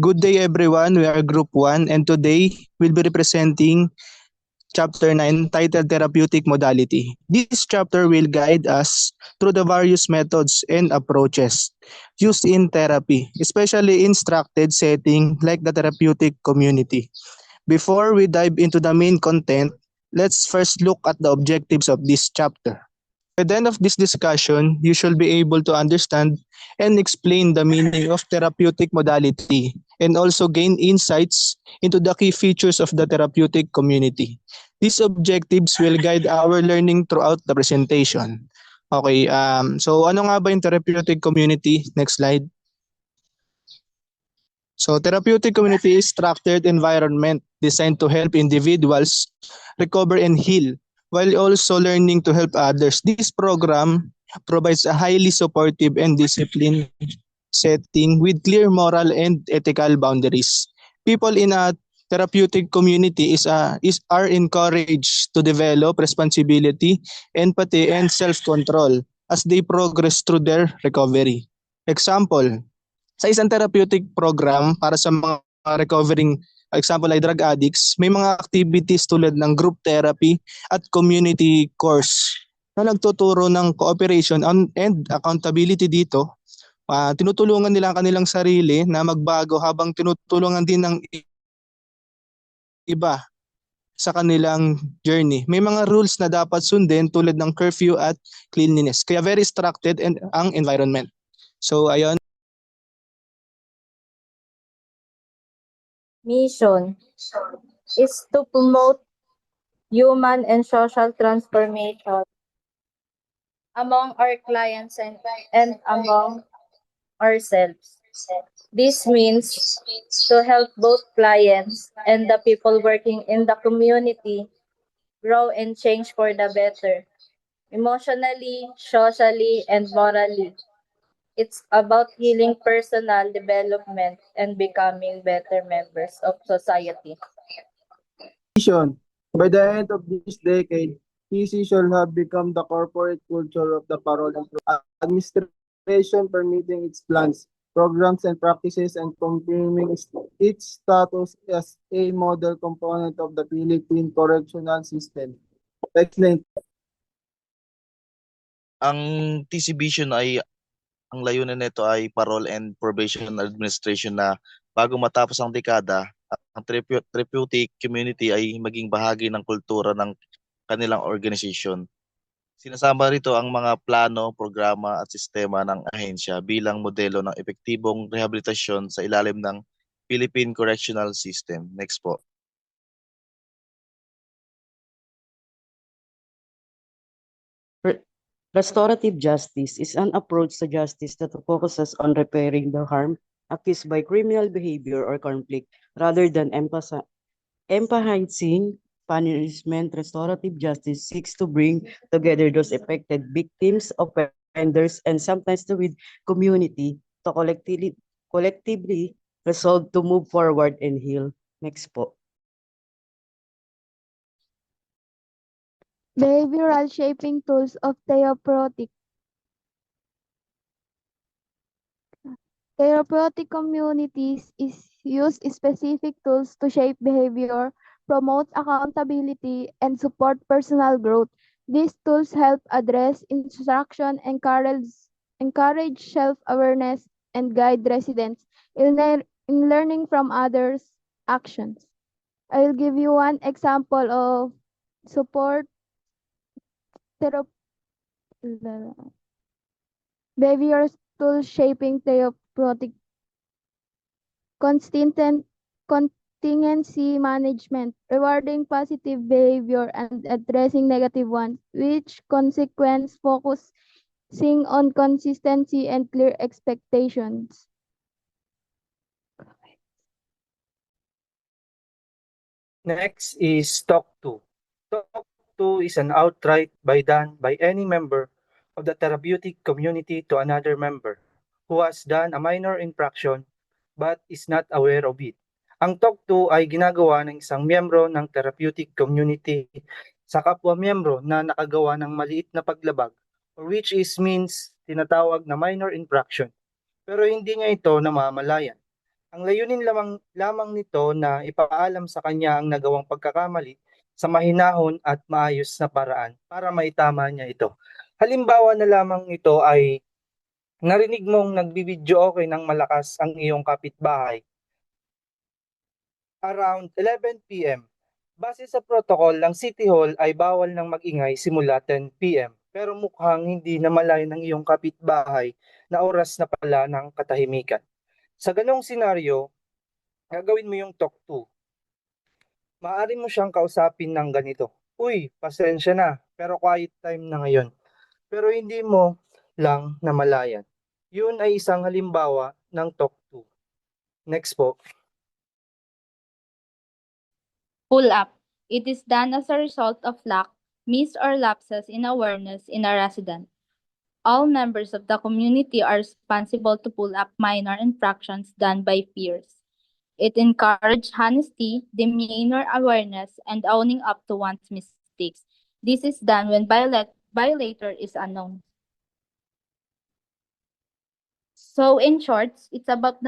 Good day everyone, we are Group 1 and today we'll be representing Chapter 9 titled Therapeutic Modality. This chapter will guide us through the various methods and approaches used in therapy, especially in structured setting like the therapeutic community. Before we dive into the main content, let's first look at the objectives of this chapter. By the end of this discussion, you should be able to understand and explain the meaning of therapeutic modality and also gain insights into the key features of the therapeutic community. These objectives will guide our learning throughout the presentation. Okay, so ano nga ba yung therapeutic community? Next slide. So therapeutic community is structured environment designed to help individuals recover and heal while also learning to help others. This program provides a highly supportive and disciplined setting with clear moral and ethical boundaries. People in a therapeutic community are encouraged to develop responsibility, empathy, and self-control as they progress through their recovery. Example, sa isang therapeutic program para sa mga recovering example ay drug addicts, may mga activities tulad ng group therapy at community course na nagtuturo ng cooperation and accountability dito. Tinutulungan nila ang kanilang sarili na magbago habang tinutulungan din ng iba sa kanilang journey. May mga rules na dapat sundin tulad ng curfew at cleanliness. Kaya very structured and ang environment. So ayun. Mission is to promote human and social transformation among our clients and among ourselves. This means to help both clients and the people working in the community grow and change for the better, emotionally, socially, and morally. It's about healing personal development and becoming better members of society. Vision. By the end of this decade, PC shall have become the corporate culture of the parole and administration, permitting its plans, programs, and practices and confirming its status as a model component of the Philippine correctional system. Excellent. Ang TC Vision ay ang layunin nito ay Parole and Probation Administration na bago matapos ang dekada, ang therapeutic community ay maging bahagi ng kultura ng kanilang organization. Sinasama rito ang mga plano, programa at sistema ng ahensya bilang modelo ng epektibong rehabilitasyon sa ilalim ng Philippine Correctional System. Next po. Restorative justice is an approach to justice that focuses on repairing the harm accused by criminal behavior or conflict rather than emphasizing punishment. Restorative justice seeks to bring together those affected victims, offenders, and sometimes the with community to collectively resolve to move forward and heal. Next po. Behavioral shaping tools of therapeutic communities use specific tools to shape behavior, promote accountability, and support personal growth. These tools help address instruction, encourage self-awareness, and guide residents in learning from others' actions. I will give you one example of support behavioral tools shaping therapeutic contingency management, rewarding positive behavior and addressing negative ones, which consequence focusing on consistency and clear expectations. Next is Talk To. Talk To is an outright done by any member of the therapeutic community to another member who has done a minor infraction but is not aware of it. Ang Talk To ay ginagawa ng isang miyembro ng therapeutic community sa kapwa-miyembro na nakagawa ng maliit na paglabag or which means tinatawag na minor infraction. Pero hindi niya ito namamalayan. Ang layunin lamang nito na ipaalam sa kanya ang nagawang pagkakamali sa mahinahon at maayos na paraan para maitama niya ito. Halimbawa na lamang ito ay narinig mong nagbibidyo okay ng malakas ang iyong kapitbahay around 11 p.m. Base sa protocol ng City Hall ay bawal nang mag-ingay simula 10 p.m. Pero mukhang hindi namalayan ng iyong kapitbahay na oras na pala ng katahimikan. Sa ganong senaryo, gagawin mo yung talk to. Maaari mo siyang kausapin ng ganito. Uy, pasensya na, pero quiet time na ngayon. Pero hindi mo lang namalayan. Yun ay isang halimbawa ng talk to. Next po. Pull up. It is done as a result of lack, miss or lapses in awareness in a resident. All members of the community are responsible to pull up minor infractions done by peers. It encourages honesty, demeanor awareness, and owning up to one's mistakes. This is done when violator is unknown. So in short, it's about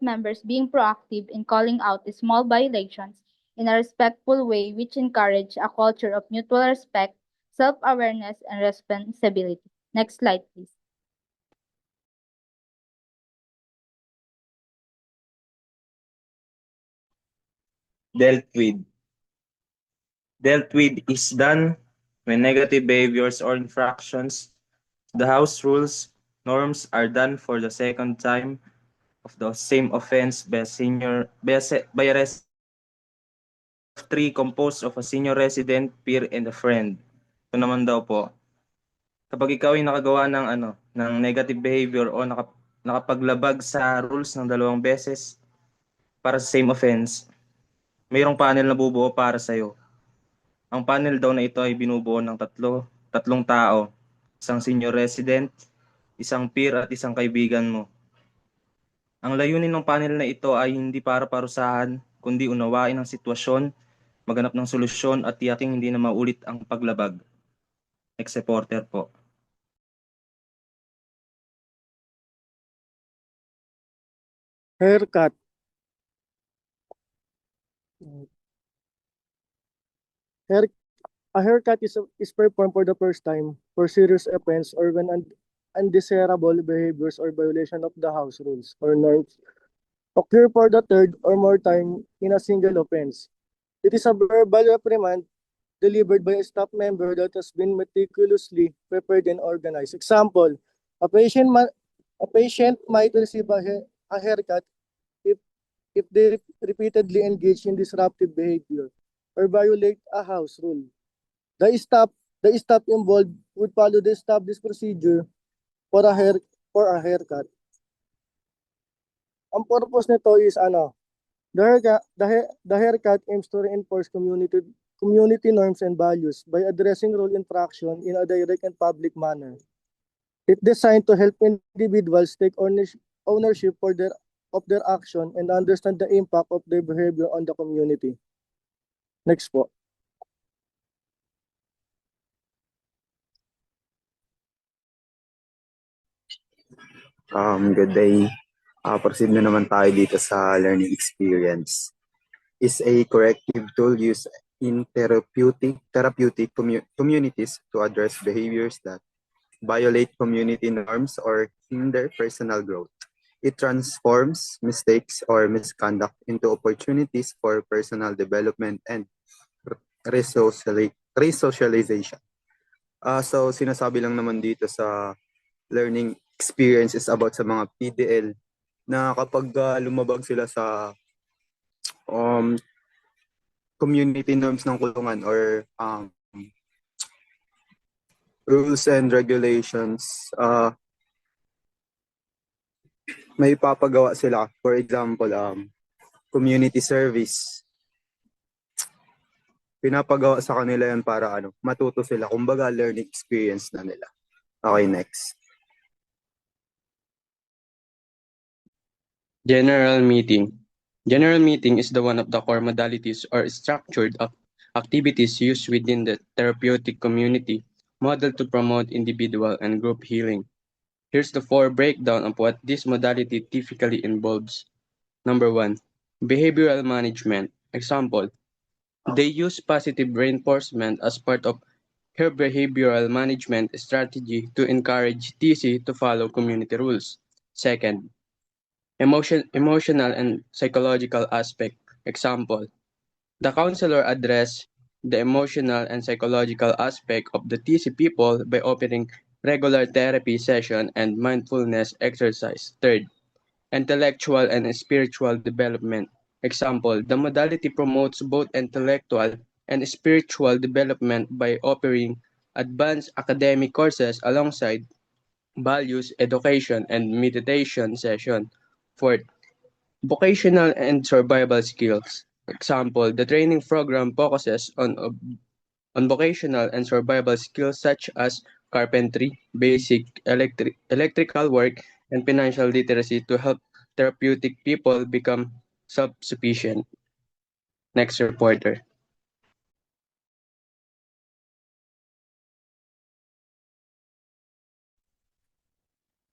members being proactive in calling out small violations in a respectful way, which encourage a culture of mutual respect, self-awareness, and responsibility. Next slide, please. Dealt with. Dealt with is done when negative behaviors or infractions to the house rules, norms are done for the second time of the same offense by a resident of three composed of a senior resident, peer, and a friend. Ito naman daw po, kapag ikaw ay nakagawa ng negative behavior o nakapaglabag sa rules ng 2 beses para sa same offense, mayroong panel na bubuo para sa'yo. Ang panel daw na ito ay binubuo ng tatlong tao, isang senior resident, isang peer at isang kaibigan mo. Ang layunin ng panel na ito ay hindi para parusahan, kundi unawain ang sitwasyon, maghanap ng solusyon at tiyaking hindi na maulit ang paglabag. Next reporter po. Haircut. A haircut is performed for the first time for serious offense or when undesirable behaviors or violation of the house rules or norms occur for the third or more time in a single offense. It is a verbal reprimand delivered by a staff member that has been meticulously prepared and organized. Example, a patient might receive a haircut if they repeatedly engage in disruptive behavior or violate a house rule. The staff involved would follow the established procedure for a haircut. Ang purpose nito is the haircut aims to reinforce community norms and values by addressing rule infraction in a direct and public manner. It's designed to help individuals take ownership of their action and understand the impact of their behavior on the community. Next po. Good day. Proceed na naman tayo dito sa learning experience. Is a corrective tool used in therapeutic communities to address behaviors that violate community norms or hinder personal growth. It transforms mistakes or misconduct into opportunities for personal development and resocialization. So sinasabi lang naman dito sa learning experience is about sa mga PDL na kapag lumabag sila sa community norms ng kulungan or rules and regulations, may papagawa sila. For example, community service. Pinapagawa sa kanila yan para matuto sila. Kumbaga, learning experience na nila. Okay, next. General meeting. General meeting is the one of the core modalities or structured activities used within the therapeutic community, modeled to promote individual and group healing. Here's the 4 breakdown of what this modality typically involves. Number 1, behavioral management. Example, they use positive reinforcement as part of her behavioral management strategy to encourage TC to follow community rules. Second, emotional and psychological aspect. Example, the counselor address the emotional and psychological aspect of the TC people by offering regular therapy session and mindfulness exercise. Third, intellectual and spiritual development. Example, the modality promotes both intellectual and spiritual development by offering advanced academic courses alongside values, education, and meditation session. Fourth, vocational and survival skills. Example, the training program focuses on vocational and survival skills such as carpentry, basic electrical work, and financial literacy to help therapeutic people become self-sufficient. Next reporter.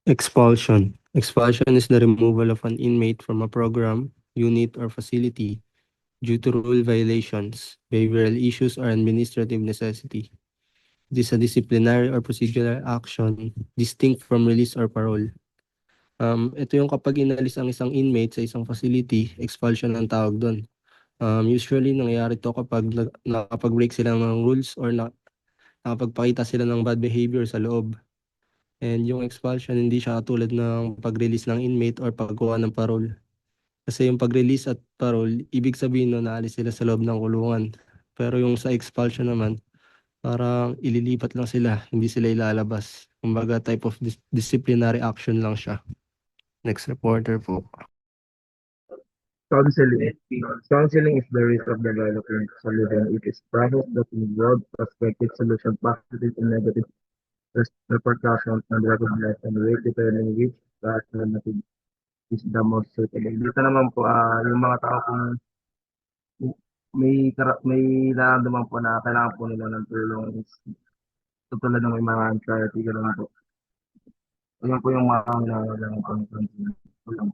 Expulsion. Expulsion is the removal of an inmate from a program, unit, or facility due to rule violations, behavioral issues, or administrative necessity. It is a disciplinary or procedural action distinct from release or parole. Ito yung kapag inalis ang isang inmate sa isang facility, expulsion ang tawag doon. Usually, nangyayari to kapag nakapag-break sila ng rules or nakapagpakita sila ng bad behavior sa loob. And yung expulsion, hindi siya katulad ng pag-release ng inmate or pagkuha ng parole. Kasi yung pag-release at parole, ibig sabihin no, naalis sila sa loob ng kulungan. Pero yung sa expulsion naman, parang ililipat lang sila, hindi sila ilalabas. Kumbaga type of disciplinary action lang siya. Next reporter po. Counseling. Counseling is the risk of developing solution. It is process that involves prospective solution, positive and negative repercussions, and recognize and rate determining which alternative is the most suitable. Dito naman po, yung mga tao kung may nararamdaman po na kailangan po nila ng tulong is tutulad ng may mga anxiety, gano'n po. Ayan po yung mga kailangan po ng tulong.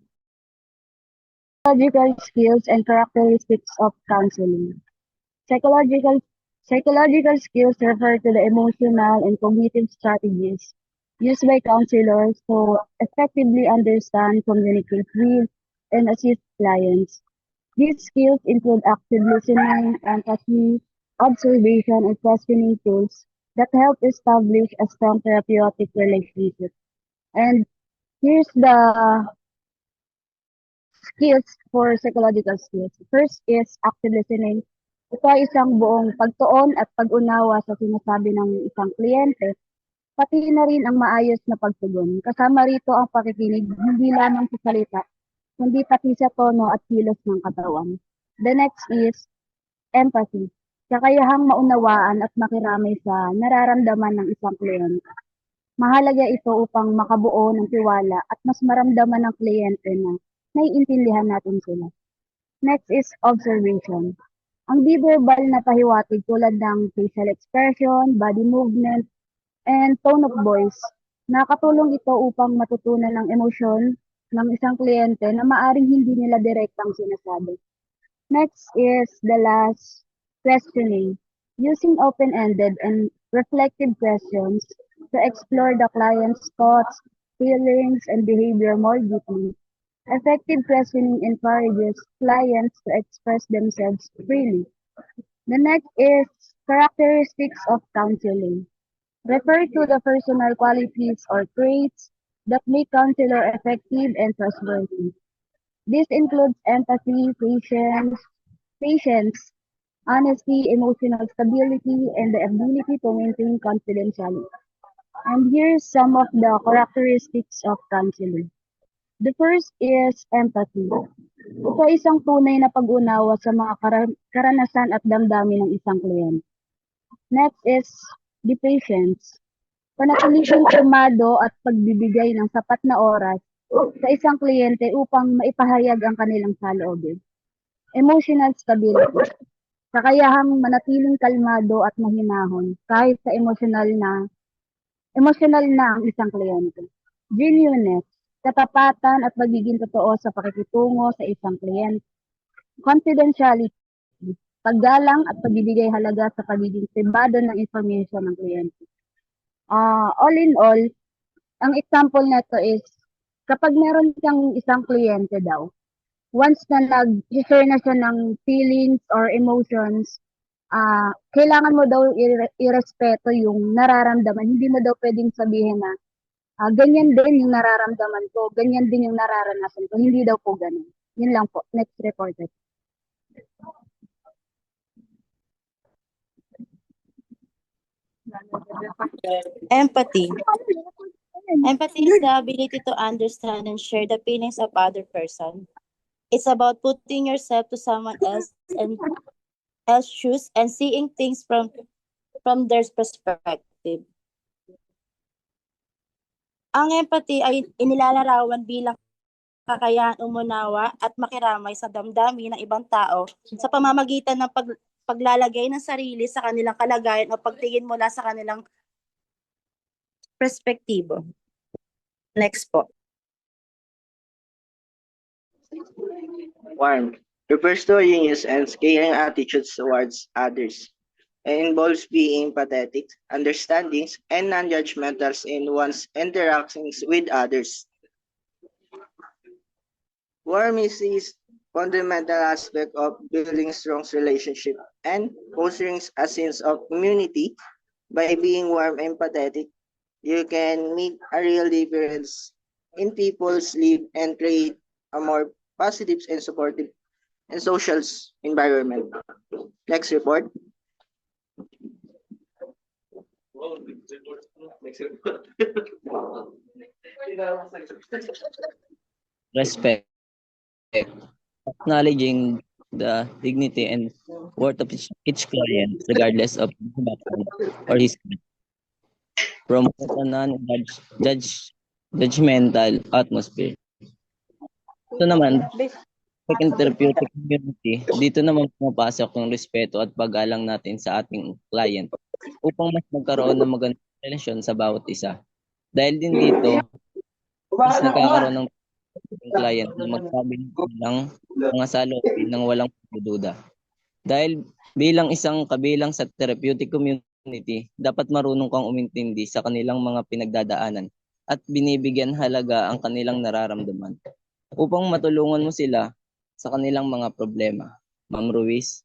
Psychological skills and characteristics of counseling. Psychological skills refer to the emotional and cognitive strategies used by counselors to effectively understand, communicate with, and assist clients. These skills include active listening, empathy, observation, and questioning tools that help establish a strong therapeutic relationship. And here's the skills for psychological skills. First is active listening. Ito ay isang buong pagtuon at pag-unawa sa sinasabi ng isang kliyente, pati na rin ang maayos na pagtugon. Kasama rito ang pakikinig, hindi lamang sa salita, kundi pati sa tono at kilos ng katawan. The next is empathy. Kakayahang maunawaan at makiramay sa nararamdaman ng isang kliyente. Mahalaga ito upang makabuo ng tiwala at mas maramdaman ng kliyente na naiintindihan natin sila. Next is observation. Ang di-verbal na pahiwatig tulad ng facial expression, body movement, and tone of voice, nakatulong ito upang matutunan ng emosyon ng isang kliyente na maaring hindi nila direktang sinasabi. Next is the last, questioning. Using open-ended and reflective questions to explore the client's thoughts, feelings, and behavior more deeply. Effective questioning encourages clients to express themselves freely. The next is characteristics of counseling. Refer to the personal qualities or traits that make counselor effective and trustworthy. This includes empathy, patience, honesty, emotional stability, and the ability to maintain confidentiality. And here's some of the characteristics of counseling. The first is empathy. Ito ay isang tunay na pag-unawa sa mga karanasan at damdamin ng isang kliyente. Next is the patience. Panatiling kumado at pagbibigay ng sapat na oras sa isang kliyente upang maipahayag ang kanilang saloobin. Emotional stability. Kakayahang manatiling kalmado at mahinahon kahit sa emotional na ang isang kliyente. Genuineness. katapatan at pagiging totoo sa pakikitungo sa isang kliyente. Confidentiality, paggalang at pagbibigay halaga sa pagiging pribado ng information ng kliyente. All in all, ang example nito is kapag meron kang isang kliyente daw, once na nag-share na siya ng feelings or emotions, kailangan mo daw irespeto yung nararamdaman. Hindi mo daw pwedeng sabihin na ganyan din yung nararamdaman ko, ganyan din yung nararanasan ko. Hindi daw po ganun. Yun lang po. Next reporter. Empathy. Empathy is the ability to understand and share the feelings of other person. It's about putting yourself to someone else and else shoes and seeing things from their perspective. Ang empathy ay inilalarawan bilang kakayahan umunawa at makiramay sa damdamin ng ibang tao sa pamamagitan ng paglalagay ng sarili sa kanilang kalagayan o pagtingin mula sa kanilang perspektibo. Next po. Warmth refers to a genuine and caring attitudes towards others and involves being empathetic, understanding, and non-judgmental in one's interactions with others. Warmth is fundamental aspect of building strong relationship and fostering a sense of community. By being warm and empathetic, you can make a real difference in people's lives and create a more positive and supportive and social environment. Next report. Respect. Acknowledging the dignity and worth of each client, regardless of his background or history. Promote a non-judgmental atmosphere. Ito naman, in therapeutic community, dito naman pumapasok yung respeto at paggalang natin sa ating client upang mas magkaroon ng magandang relasyon sa bawat isa. Dahil din dito, mas nagkakaroon ng client na magsabi ng mga salopin ng walang pagdududa. Dahil bilang isang kabilang sa therapeutic community, dapat marunong kang umintindi sa kanilang mga pinagdadaanan at binibigyan halaga ang kanilang nararamdaman upang matulungan mo sila sa kanilang mga problema. Ma'am Ruiz?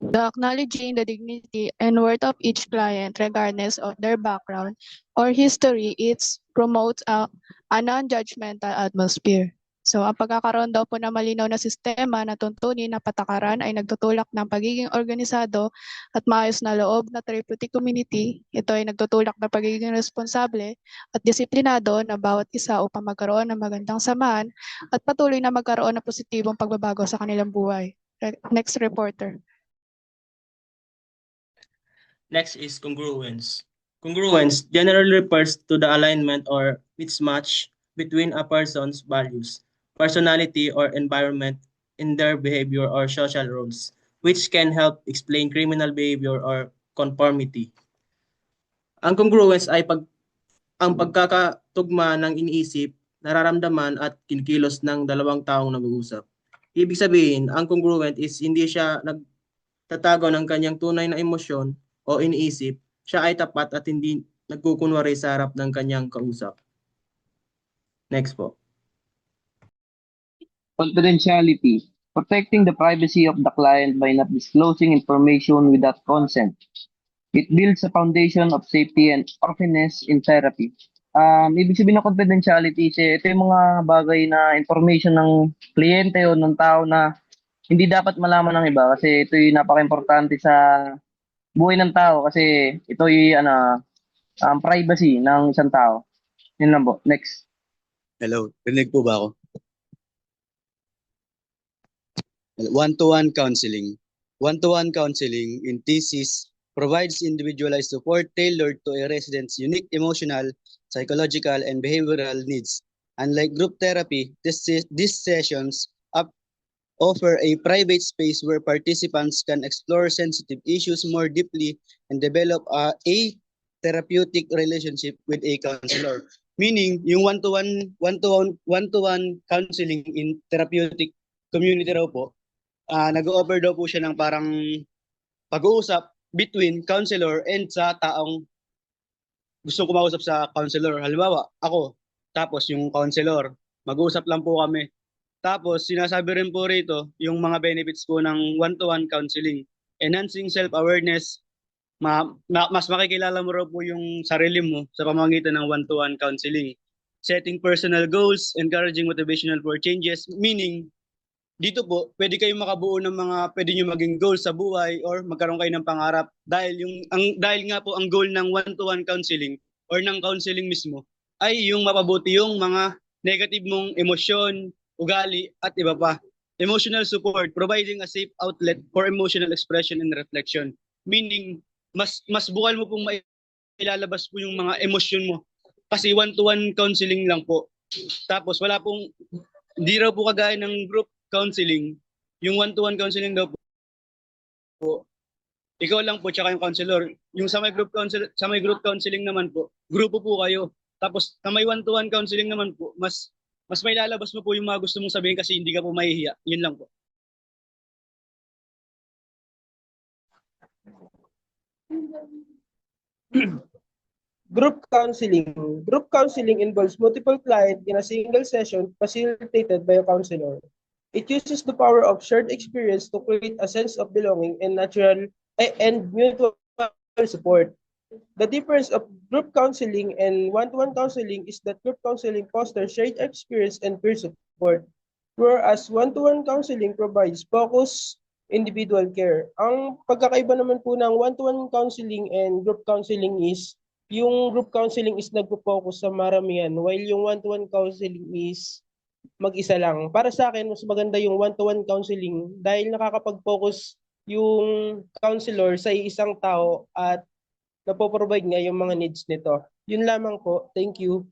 The acknowledging the dignity and worth of each client regardless of their background or history, it promotes a non-judgmental atmosphere. So ang pagkakaroon daw po ng malinaw na sistema na tuntunin na patakaran ay nagtutulak ng pagiging organisado at maayos na loob na therapeutic community. Ito ay nagtutulak ng pagiging responsable at disiplinado na bawat isa upang magkaroon ng magandang samahan at patuloy na magkaroon ng positibong pagbabago sa kanilang buhay. Next reporter. Next is congruence. Congruence generally refers to the alignment or mismatch between a person's values, personality, or environment in their behavior or social roles, which can help explain criminal behavior or conformity. Ang congruence ay ang pagkakatugma ng iniisip, nararamdaman at kinikilos ng dalawang taong nag-uusap. Ibig sabihin, ang congruent is hindi siya nagtatago ng kanyang tunay na emosyon o iniisip, siya ay tapat at hindi nagkukunwari sa harap ng kanyang kausap. Next po. Confidentiality. Protecting the privacy of the client by not disclosing information without consent. It builds a foundation of safety and openness in therapy. Ibig sabihin ng confidentiality, ito yung mga bagay na information ng kliyente o ng tao na hindi dapat malaman ng iba kasi ito yung napaka-importante sa buhay ng tao kasi ito yung privacy ng isang tao. Yun lang po. Next. Hello, rinig po ba ako? One-to-one counseling. One-to-one counseling in thesis provides individualized support tailored to a resident's unique emotional, psychological, and behavioral needs. Unlike group therapy, these sessions offer a private space where participants can explore sensitive issues more deeply and develop a therapeutic relationship with a counselor. Meaning, yung one-to-one counseling in therapeutic community raw po, nag-offer daw po siya ng parang pag-uusap between counselor and sa taong gustong kumausap sa counselor. Halimbawa, ako, tapos yung counselor, mag-uusap lang po kami. Tapos, sinasabi rin po rito yung mga benefits po ng one-to-one counseling. Enhancing self-awareness, mas makikilala mo raw po yung sarili mo sa pamamagitan ng one-to-one counseling. Setting personal goals, encouraging motivational for changes, meaning, dito po, pwede kayong makabuo ng mga pwede nyo maging goals sa buhay or magkaroon kayo ng pangarap dahil dahil nga po ang goal ng one-to-one counseling or ng counseling mismo ay yung mapabuti yung mga negative mong emosyon, ugali at iba pa. Emotional support, providing a safe outlet for emotional expression and reflection. Meaning, mas bukal mo pong mailalabas po yung mga emosyon mo kasi one-to-one counseling lang po. Tapos wala pong, hindi raw po kagaya ng group counseling, yung one-to-one counseling daw po, ikaw lang po tsaka yung counselor. Yung sa may group counseling naman po, grupo po kayo. Tapos sa may one-to-one counseling naman po, mas may lalabas mo po yung mga gusto mong sabihin kasi hindi ka po mahihiya. Yun lang po. Group counseling. Group counseling involves multiple clients in a single session facilitated by a counselor. It uses the power of shared experience to create a sense of belonging and mutual support. The difference of group counseling and one-to-one counseling is that group counseling fosters shared experience and peer support, whereas one-to-one counseling provides focused individual care. Ang pagkakaiba naman po ng one-to-one counseling and group counseling is yung group counseling is nagpo-focus sa maramihan while yung one-to-one counseling is mag-isa lang. Para sa akin, mas maganda yung one-to-one counseling dahil nakakapag-focus yung counselor sa isang tao at napoprovide niya yung mga needs nito. Yun lamang po. Thank you.